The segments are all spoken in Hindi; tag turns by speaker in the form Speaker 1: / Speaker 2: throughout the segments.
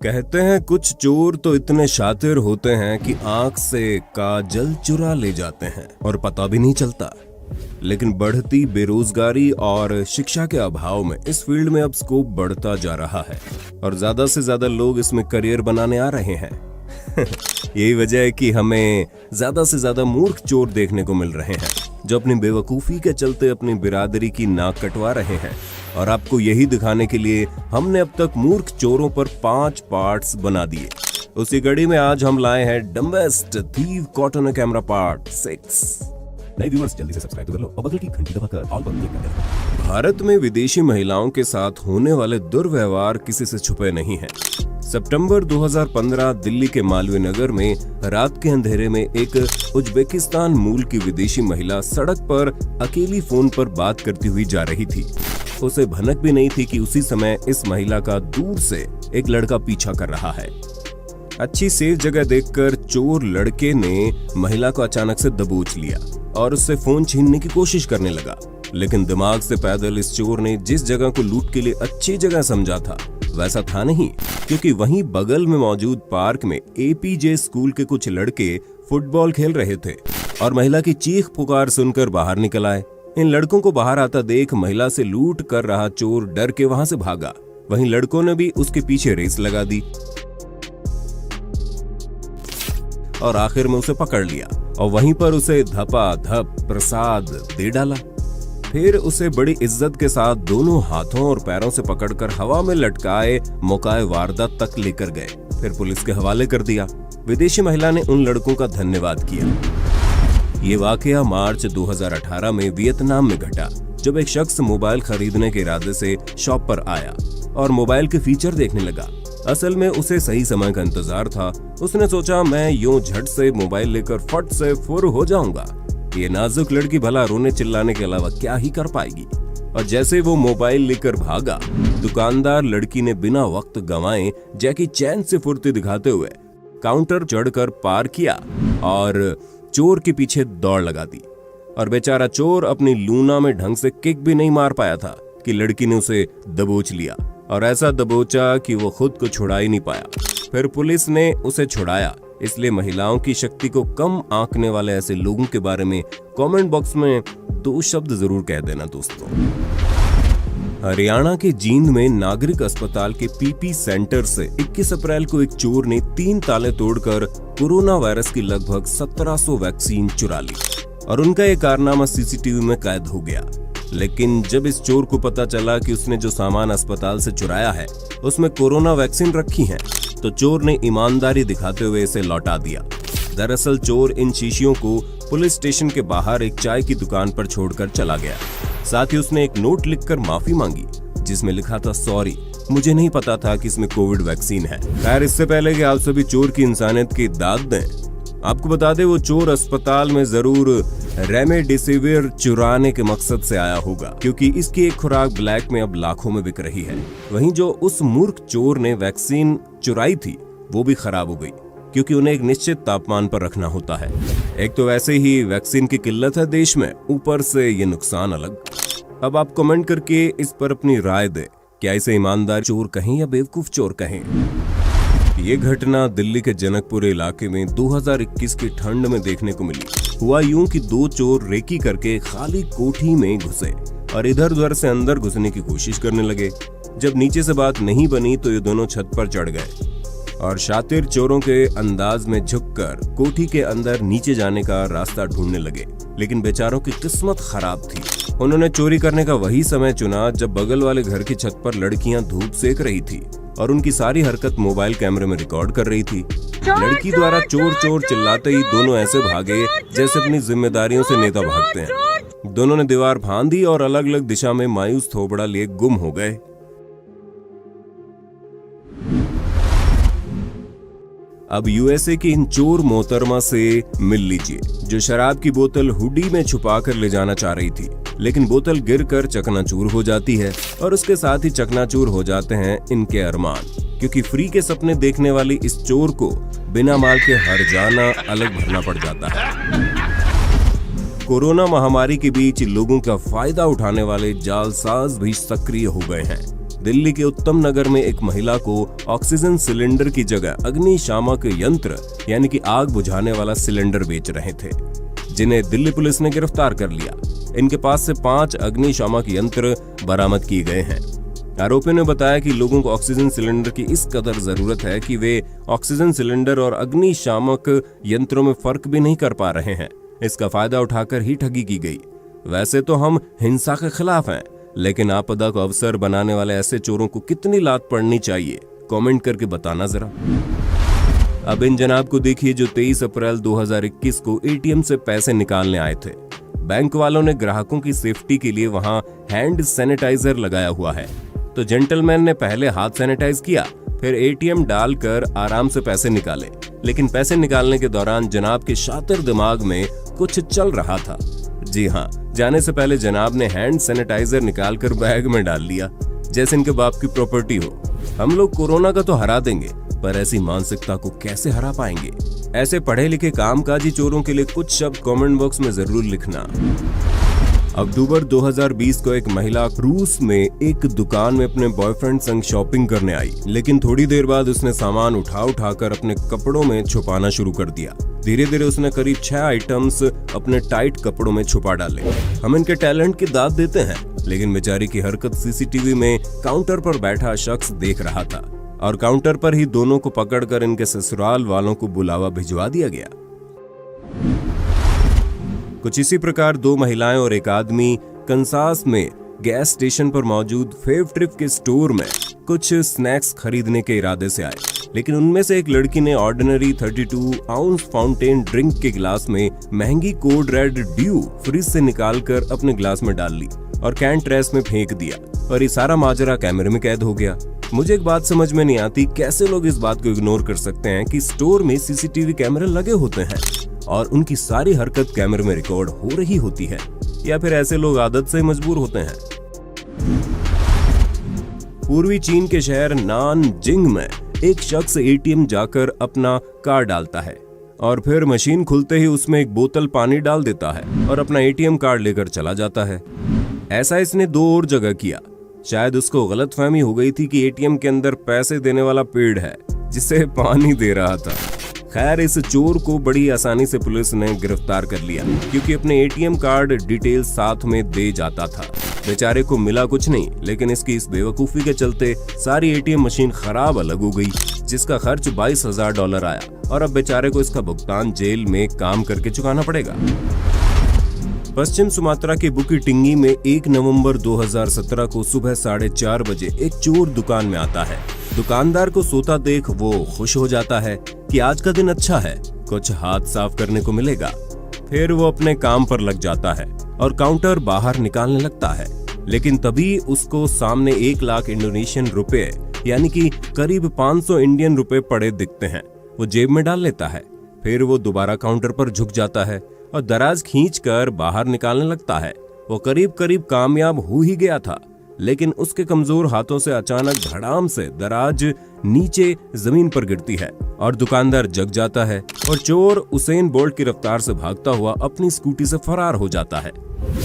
Speaker 1: कहते हैं कुछ चोर तो इतने शातिर होते हैं कि आंख से काजल चुरा ले जाते हैं और पता भी नहीं चलता। लेकिन बढ़ती बेरोजगारी और शिक्षा के अभाव में इस फील्ड में अब स्कोप बढ़ता जा रहा है और ज्यादा से ज्यादा लोग इसमें करियर बनाने आ रहे हैं। यही वजह है कि हमें ज्यादा से ज्यादा मूर्ख चोर देखने को मिल रहे हैं जो अपनी बेवकूफी के चलते अपनी बिरादरी की नाक कटवा रहे हैं। और आपको यही दिखाने के लिए हमने अब तक मूर्ख चोरों पर 5 पार्ट्स बना दिए। उसी कड़ी में आज हम लाए हैं dumbest thief caught on camera part 6।
Speaker 2: नए व्यूअर्स जल्दी से सब्सक्राइब कर लो और बगल की घंटी दबाकर ऑल पर क्लिक कर दो।
Speaker 1: भारत में विदेशी महिलाओं के साथ होने वाले दुर्व्यवहार किसी से छुपे नहीं हैं। सितंबर 2015 दिल्ली के मालवीय नगर में रात के अंधेरे में एक उज्बेकिस्तान मूल की विदेशी महिला सड़क पर अकेली फोन पर बात करती हुई जा रही थी। उसे भनक भी नहीं थी कि उसी समय इस महिला का दूर से एक लड़का पीछा कर रहा है। अच्छी सेफ जगह देखकर चोर लड़के ने महिला को अचानक से दबोच लिया और उससे फोन छीनने की कोशिश करने लगा। लेकिन दिमाग से पैदल इस चोर ने जिस जगह को लूट के लिए अच्छी जगह समझा था वैसा था नहीं, क्योंकि वहीं बगल में मौजूद पार्क में एपीजे स्कूल के कुछ लड़के फुटबॉल खेल रहे थे और महिला की चीख पुकार सुनकर बाहर निकल आए। इन लड़कों को बाहर आता देख महिला से लूट कर रहा चोर डर के वहां से भागा। वहीं लड़कों ने भी उसके पीछे रेस लगा दी और आखिर में उसे पकड़ लिया और वहीं पर उसे धपाधप प्रसाद दे डाला। फिर उसे बड़ी इज्जत के साथ दोनों हाथों और पैरों से पकड़कर हवा में लटकाए मौकाए वारदात तक लेकर गए, फिर पुलिस के हवाले कर दिया। विदेशी महिला ने उन लड़कों का धन्यवाद किया। ये वाकया मार्च 2018 में वियतनाम में घटा, जब एक शख्स मोबाइल खरीदने के इरादे से शॉप पर आया और मोबाइल के फीचर देखने लगा। असल में उसे सही समय का इंतजार था। उसने सोचा मैं यूं झट से मोबाइल लेकर फट से फुर हो जाऊंगा। ये नाजुक लड़की भला रोने चिल्लाने के अलावा क्या ही कर पाएगी। और जैसे वो मोबाइल लेकर भागा, दुकानदार लड़की ने बिना वक्त गंवाए जैकी चैन से फुर्ती दिखाते हुए काउंटर चढ़कर पार किया और चोर के पीछे दौड़ लगा दी। और बेचारा चोर अपनी लूना में ढंग से किक भी नहीं मार पाया था कि लड़की ने उसे दबोच लिया और ऐसा दबोचा कि वो खुद को छुड़ा ही नहीं पाया। फिर पुलिस ने उसे छुड़ाया। इसलिए महिलाओं की शक्ति को कम आंकने वाले ऐसे लोगों के बारे में कमेंट बॉक्स में 2 शब्द जरूर कह देना दोस्तों। हरियाणा के जींद में नागरिक अस्पताल के पीपी सेंटर से 21 अप्रैल को एक चोर ने 3 ताले तोड़कर कोरोना वायरस की लगभग 1700 वैक्सीन चुरा ली और उनका ये कारनामा सीसीटीवी में कैद हो गया। लेकिन जब इस चोर को पता चला कि उसने जो सामान अस्पताल से चुराया है उसमें कोरोना वैक्सीन रखी है, तो चोर ने ईमानदारी दिखाते हुए इसे लौटा दिया। दरअसल चोर इन शीशियों को पुलिस स्टेशन के बाहर एक चाय की दुकान पर छोड़कर चला गया। साथ ही उसने एक नोट लिखकर माफी मांगी जिसमें लिखा था सॉरी, मुझे नहीं पता था कि इसमें कोविड वैक्सीन है। खैर, इससे पहले कि आप सभी चोर की इंसानियत की दाद दें, आपको बता दें वो चोर अस्पताल में जरूर रेमडेसिविर चुराने के मकसद से आया होगा, क्योंकि इसकी एक खुराक ब्लैक में अब लाखों में बिक रही है। वहीं जो उस मूर्ख चोर ने वैक्सीन चुराई थी वो भी खराब हो गई, क्योंकि उन्हें एक निश्चित तापमान पर रखना होता है। एक तो वैसे ही वैक्सीन की किल्लत है देश में, ऊपर से ये नुकसान अलग। अब आप कमेंट करके इस पर अपनी राय दें, क्या इसे ईमानदार चोर कहें या बेवकूफ चोर कहें। ये घटना दिल्ली के जनकपुर इलाके में 2021 की ठंड में देखने को मिली। हुआ यूं कि 2 चोर रेकी करके खाली कोठी में घुसे और इधर उधर से अंदर घुसने की कोशिश करने लगे। जब नीचे से बात नहीं बनी तो ये दोनों छत पर चढ़ गए और शातिर चोरों के अंदाज में झुककर कोठी के अंदर नीचे जाने का रास्ता ढूंढने लगे। लेकिन बेचारों की किस्मत खराब थी। उन्होंने चोरी करने का वही समय चुना जब बगल वाले घर की छत पर लड़कियां धूप सेक रही थी और उनकी सारी हरकत मोबाइल कैमरे में रिकॉर्ड कर रही थी। लड़की द्वारा चोर चोर चिल्लाते ही दोनों ऐसे भागे जैसे अपनी जिम्मेदारियों से नेता भागते हैं। दोनों ने दीवार फांदी और अलग अलग दिशा में मायूस थोबड़ा लिए गुम हो गए। अब यूएसए की इन चोर मोहतरमा से मिल लीजिए, जो शराब की बोतल हुडी में छुपाकर ले जाना चाह रही थी, लेकिन बोतल गिरकर चकनाचूर हो जाती है और उसके साथ ही चकनाचूर हो जाते हैं इनके अरमान, क्योंकि फ्री के सपने देखने वाली इस चोर को बिना माल के हर जाना अलग भरना पड़ जाता है। कोरोना महामारी के बीच लोगों का फायदा उठाने वाले जालसाज भी सक्रिय हो गए हैं। दिल्ली के उत्तम नगर में एक महिला को ऑक्सीजन सिलेंडर की जगह अग्निशामक यंत्र यानी कि आग बुझाने वाला सिलेंडर बेच रहे थे, जिन्हें दिल्ली पुलिस ने गिरफ्तार कर लिया। इनके पास से 5 अग्निशामक यंत्र बरामद किए गए हैं। आरोपियों ने बताया कि लोगों को ऑक्सीजन सिलेंडर की इस कदर जरूरत है कि वे ऑक्सीजन सिलेंडर और अग्निशामक यंत्रों में फर्क भी नहीं कर पा रहे हैं। इसका फायदा उठाकर ही ठगी की गई। वैसे तो हम हिंसा के खिलाफ हैं, लेकिन आपदा को अवसर बनाने वाले ऐसे चोरों को कितनी लात पड़नी चाहिए, कमेंट करके बताना जरा। अब इन जनाब को देखिए जो 23 अप्रैल 2021 को एटीएम से पैसे निकालने आए थे। बैंक वालों ने ग्राहकों की सेफ्टी के लिए वहां हैंड सैनिटाइजर लगाया हुआ है, तो जेंटलमैन ने पहले हाथ सैनिटाइज किया, फिर एटीएम डालकर आराम से पैसे निकाले। लेकिन पैसे निकालने के दौरान जनाब के शातिर दिमाग में कुछ चल रहा था। जी हाँ, जाने से पहले जनाब ने हैंड सैनिटाइजर निकालकर बैग में डाल लिया, जैसे इनके बाप की प्रॉपर्टी हो। हम लोग कोरोना का तो हरा देंगे, पर ऐसी मानसिकता को कैसे हरा पाएंगे? ऐसे पढ़े लिखे कामकाजी चोरों के लिए कुछ शब्द कमेंट बॉक्स में जरूर लिखना। अक्टूबर 2020 को एक महिला रूस में एक दुकान में अपने बॉयफ्रेंड संग शॉपिंग करने आई, लेकिन थोड़ी देर बाद उसने सामान उठाकर अपने कपड़ों में छुपाना शुरू कर दिया। धीरे धीरे उसने करीब 6 आइटम्स अपने टाइट कपड़ों में छुपा डाले। हम इनके टैलेंट की दाद देते हैं, लेकिन बेचारी की हरकत सीसीटीवी में काउंटर पर बैठा शख्स देख रहा था और काउंटर पर ही दोनों को पकड़कर इनके ससुराल वालों को बुलावा भिजवा दिया गया। कुछ इसी प्रकार 2 महिलाएं और एक आदमी कंसास में गैस स्टेशन पर मौजूद फेव ट्रिप के स्टोर में कुछ स्नैक्स खरीदने के इरादे से आए, लेकिन उनमें से एक लड़की ने ऑर्डिनरी 32 आउंस फाउंटेन ड्रिंक के गिलास में महंगी कोड रेड ड्यू फ्रिज से निकालकर अपने गिलास में डाल ली और कैन ट्रेस में फेंक दिया, और ये सारा माजरा कैमरे में कैद हो गया। मुझे एक बात समझ में नहीं आती, कैसे लोग इस बात को इग्नोर कर सकते हैं कि स्टोर में सीसीटीवी कैमरे लगे होते हैं और उनकी सारी हरकत कैमरे में रिकॉर्ड हो रही होती है, या फिर ऐसे लोग आदत से मजबूर होते हैं। पूर्वी चीन के शहर नानजिंग में एक शख्स एटीएम जाकर अपना कार्ड डालता है और फिर मशीन खुलते ही उसमें एक बोतल पानी डाल देता है और अपना एटीएम कार्ड लेकर चला जाता है। ऐसा इसने 2 और जगह किया। शायद उसको गलतफहमी हो गई थी कि एटीएम के अंदर पैसे देने वाला पेड़ है जिसे पानी दे रहा था। खैर, इस चोर को बड़ी आसानी से पुलिस ने गिरफ्तार कर लिया, क्योंकि अपने एटीएम कार्ड डिटेल साथ में दे जाता था। बेचारे को मिला कुछ नहीं, लेकिन इसकी इस बेवकूफी के चलते सारी एटीएम मशीन खराब अलग हो गई, जिसका खर्च $22,000 आया, और अब बेचारे को इसका भुगतान जेल में काम करके चुकाना पड़ेगा। पश्चिम सुमात्रा के बुकी टिंगी में 1 नवंबर 2017 को सुबह 4:30 बजे एक चोर दुकान में आता है। दुकानदार को सोता देख वो खुश हो जाता है कि आज का दिन अच्छा है, कुछ हाथ साफ करने को मिलेगा। फिर वो अपने काम पर लग जाता है और काउंटर बाहर निकालने लगता है, लेकिन तभी उसको सामने 1 लाख इंडोनेशियन रुपए यानी कि करीब 500 इंडियन रुपए पड़े दिखते हैं। वो जेब में डाल लेता है। फिर वो दोबारा काउंटर पर झुक जाता है और दराज खींचकर बाहर निकालने लगता है। वो करीब करीब कामयाब हो ही गया था, लेकिन उसके कमजोर हाथों से अचानक धड़ाम से दराज नीचे जमीन पर गिरती है और दुकानदार जग जाता है और चोर उसेन बोल्ट की रफ्तार से भागता हुआ अपनी स्कूटी से फरार हो जाता है।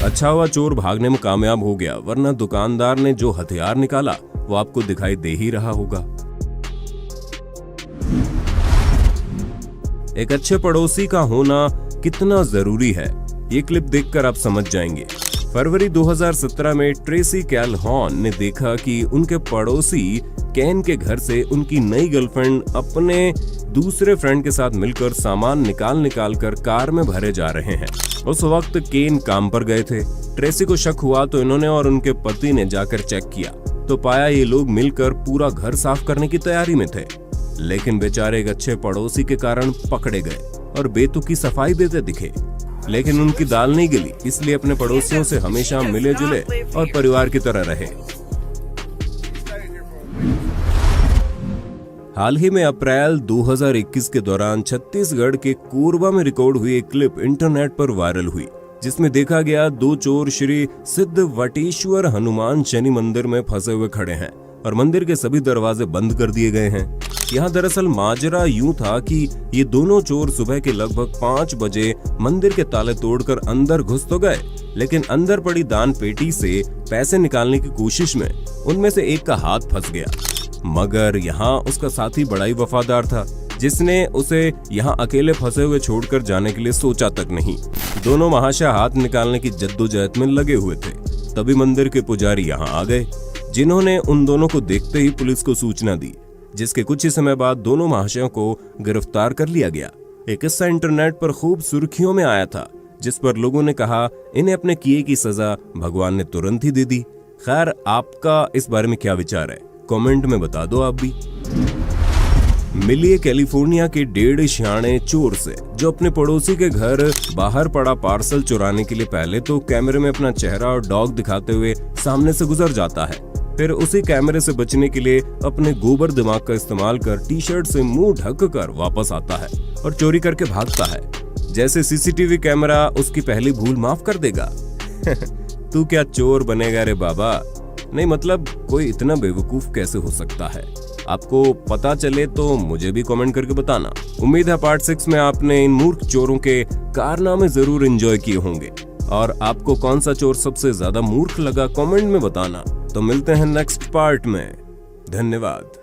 Speaker 1: अच्छा हुआ चोर भागने में कामयाब हो गया, वरना दुकानदार ने जो हथियार निकाला वो आपको दिखाई दे ही रहा होगा। एक अच्छे पड़ोसी का होना कितना जरूरी है, ये क्लिप देखकर आप समझ जाएंगे। फरवरी 2017 में ट्रेसी कैलहॉन ने देखा कि उनके पड़ोसी केन के घर से उनकी नई गर्लफ्रेंड अपने दूसरे फ्रेंड के साथ मिलकर सामान निकाल कर कार में भरे जा रहे हैं। उस वक्त केन काम पर गए थे। ट्रेसी को शक हुआ तो इन्होंने और उनके पति ने जाकर चेक किया तो पाया ये लोग मिलकर पूरा घर साफ करने की तैयारी में थे, लेकिन बेचारे एक अच्छे पड़ोसी के कारण पकड़े गए और बेतुकी सफाई देते दिखे। लेकिन उनकी दाल नहीं गली, इसलिए अपने पड़ोसियों से हमेशा मिले जुले और परिवार की तरह रहे। हाल ही में अप्रैल 2021 के दौरान छत्तीसगढ़ के कोरबा में रिकॉर्ड हुई एक क्लिप इंटरनेट पर वायरल हुई, जिसमें देखा गया 2 चोर श्री सिद्ध वटेश्वर हनुमान शनि मंदिर में फंसे हुए खड़े हैं और मंदिर के सभी दरवाजे बंद कर दिए गए हैं। यहाँ दरअसल माजरा यूं था कि ये दोनों चोर सुबह के लगभग 5 बजे मंदिर के ताले तोड़कर अंदर घुस तो गए, लेकिन अंदर पड़ी दान पेटी से पैसे निकालने की कोशिश में उनमें से एक का हाथ फंस गया। मगर यहाँ उसका साथी बड़ा ही वफादार था, जिसने उसे यहाँ अकेले फंसे हुए छोड़कर जाने के लिए सोचा तक नहीं। दोनों महाशय हाथ निकालने की जद्दोजहद में लगे हुए थे। तभी मंदिर के पुजारी यहाँ आ गए, जिन्होंने उन दोनों को देखते ही पुलिस को सूचना दी, जिसके कुछ ही समय बाद दोनों महाशयों को गिरफ्तार कर लिया गया। एक किस्सा इंटरनेट पर खूब सुर्खियों में आया था, जिस पर लोगों ने कहा इन्हें अपने किए की सजा भगवान ने तुरंत ही दे दी। खैर, आपका इस बारे में क्या विचार है, कमेंट में बता दो आप भी। मिलिए कैलिफोर्निया के 1.5 सियाणे चोर से, जो अपने पड़ोसी के घर बाहर पड़ा पार्सल चुराने के लिए पहले तो कैमरे में अपना चेहरा और डॉग दिखाते हुए सामने से गुजर जाता है, फिर उसी कैमरे से बचने के लिए अपने गोबर दिमाग का इस्तेमाल कर टी-शर्ट से मुंह ढक कर वापस आता है और चोरी करके भागता है। जैसे सीसीटीवी कैमरा उसकी पहली भूल माफ कर देगा। तू क्या चोर बनेगा रे बाबा? नहीं मतलब कोई इतना बेवकूफ कैसे हो सकता है? आपको पता चले तो मुझे भी कमेंट करके बताना। उम्मीद है पार्ट 6 में आपने इन मूर्ख चोरों के कारनामे जरूर एंजॉय किए होंगे, और आपको कौन सा चोर सबसे ज्यादा मूर्ख लगा कमेंट में बताना। तो मिलते हैं नेक्स्ट पार्ट में। धन्यवाद।